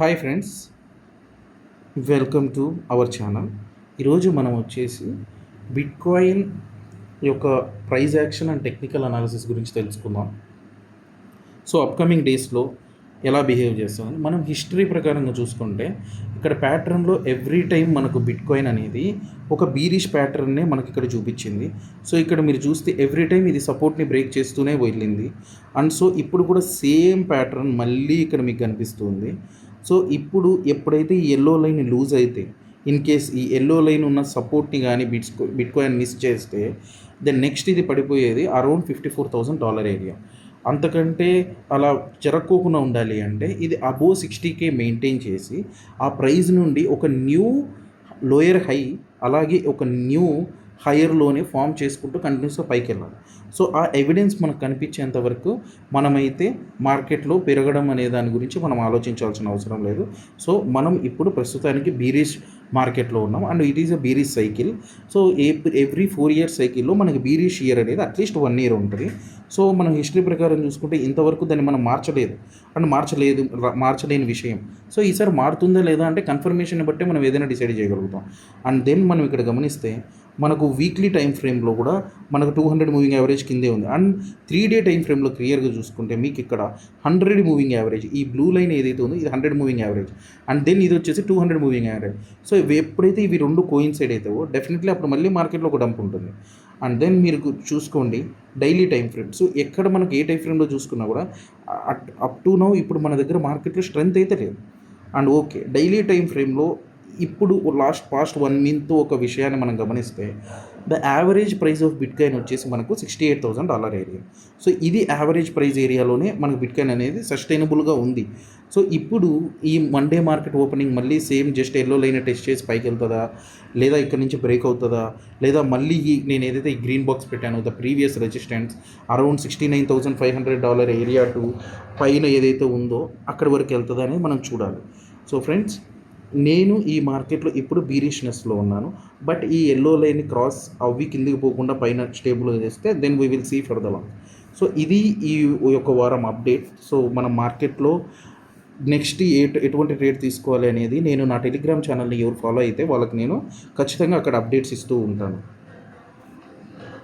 Hi friends, welcome to our channel. ఈరోజు మనం వచ్చేసి బిట్కాయిన్ యొక్క price action and technical analysis గురించి తెలుసుకుందాం. సో అప్కమింగ్ డేస్లో ఎలా బిహేవ్ చేస్తామని మనం హిస్టరీ ప్రకారంగా చూసుకుంటే ఇక్కడ ప్యాటర్న్లో ఎవ్రీ టైం మనకు బిట్కాయిన్ అనేది ఒక బీరిష్ ప్యాటర్న్నే మనకి ఇక్కడ చూపించింది. సో ఇక్కడ మీరు చూస్తే ఎవ్రీ టైం ఇది సపోర్ట్ని బ్రేక్ చేస్తూనే వెళ్ళింది. అండ్ సో ఇప్పుడు కూడా సేమ్ ప్యాటర్న్ మళ్ళీ ఇక్కడ మీకు కనిపిస్తుంది. సో ఇప్పుడు ఎప్పుడైతే ఈ ఎల్లో లైన్ లూజ్ అయితే, ఇన్ కేస్ ఈ ఎల్లో లైన్ ఉన్న సపోర్ట్ని కానీ బిట్కాయిన్ మిస్ చేస్తే దెన్ నెక్స్ట్ ఇది పడిపోయేది అరౌండ్ $54,000 ఏరియా. అంతకంటే అలా జరగకోకుండా ఉండాలి అంటే ఇది అబోవ్ 60K మెయింటైన్ చేసి ఆ ప్రైస్ నుండి ఒక న్యూ లోయర్ హై అలాగే ఒక న్యూ హైయర్లోనే ఫామ్ చేసుకుంటూ కంటిన్యూస్గా పైకి వెళ్ళాలి. సో ఆ ఎవిడెన్స్ మనకు కనిపించేంత వరకు మనమైతే మార్కెట్లో పెరగడం అనే దాని గురించి మనం ఆలోచించాల్సిన అవసరం లేదు. సో మనం ఇప్పుడు ప్రస్తుతానికి బీరిష్ మార్కెట్లో ఉన్నాం and it is a బీరిష్ cycle. So every 4 years సైకిల్లో మనకి బీరిష్ ఇయర్ అనేది అట్లీస్ట్ 1 year ఉంటుంది. సో మనం హిస్టరీ ప్రకారం చూసుకుంటే ఇంతవరకు దాన్ని మనం మార్చలేదు అండ్ మార్చలేని విషయం. సో ఈసారి మారుతుందా లేదా అంటే కన్ఫర్మేషన్ బట్టి మనం ఏదైనా డిసైడ్ చేయగలుగుతాం. అండ్ దెన్ మనం ఇక్కడ గమనిస్తే మనకు వీక్లీ టైం ఫ్రేమ్లో కూడా మనకు 200 మూవింగ్ యావరేజ్ కిందే ఉంది. అండ్ 3-day టైం ఫ్రేమ్లో క్లియర్గా చూసుకుంటే మీకు ఇక్కడ 100 మూవింగ్ యావరేజ్, ఈ బ్లూ లైన్ ఏదైతే ఉందో ఇది 100 మూవింగ్ యావరేజ్ అండ్ దెన్ ఇది వచ్చేసి 200 మూవింగ్ యావరేజ్. సో ఎప్పుడైతే ఇవి రెండు కోయిన్సైడ్ అవుతావో డెఫినెట్లీ అప్పుడు మళ్ళీ మార్కెట్లో ఒక డంప్ ఉంటుంది. అండ్ దెన్ మీరు చూసుకోండి డైలీ టైం ఫ్రేమ్. సో ఎక్కడ మనకి ఏ టైం ఫ్రేమ్లో చూసుకున్నా కూడా అప్ టు నౌ ఇప్పుడు మన దగ్గర మార్కెట్లో స్ట్రెంత్ అయితే లేదు. అండ్ ఓకే, డైలీ టైం ఫ్రేమ్లో ఇప్పుడు పాస్ట్ 1 month ఒక విషయాన్ని మనం గమనిస్తే the average price of bitcoin వచ్చేసి మనకు $68,000 ఏరియా. సో ఇది యావరేజ్ ప్రైస్ ఏరియాలోనే మనకు బిట్కాయిన్ అనేది సస్టైనబుల్గా ఉంది. సో ఇప్పుడు ఈ మండే మార్కెట్ ఓపెనింగ్ మళ్ళీ same just yellow line test చేసి పైకి వెళ్తుందా, లేదా ఇక్కడ నుంచి బ్రేక్ అవుతుందా, లేదా మళ్ళీ నేను ఏదైతే ఈ గ్రీన్ బాక్స్ పెట్టానో the previous resistance around $69,500 area to పైన ఏదైతే ఉందో అక్కడి వరకు వెళ్తుందా అనేది మనం చూడాలి. సో ఫ్రెండ్స్, నేను ఈ మార్కెట్లో ఇప్పుడు బీరిష్నెస్లో ఉన్నాను. బట్ ఈ ఎల్లో లైన్ క్రాస్ అవి కిందికి పోకుండా పైన స్టేబుల్గా చేస్తే then we will see for the long. So ఇది ఈ యొక్క వారం అప్డేట్. సో మన మార్కెట్లో నెక్స్ట్ ఎటువంటి ట్రేడ్ తీసుకోవాలి అనేది నేను నా టెలిగ్రామ్ ఛానల్ని ఎవరు ఫాలో అయితే వాళ్ళకి నేను ఖచ్చితంగా అక్కడ అప్డేట్స్ ఇస్తూ ఉంటాను.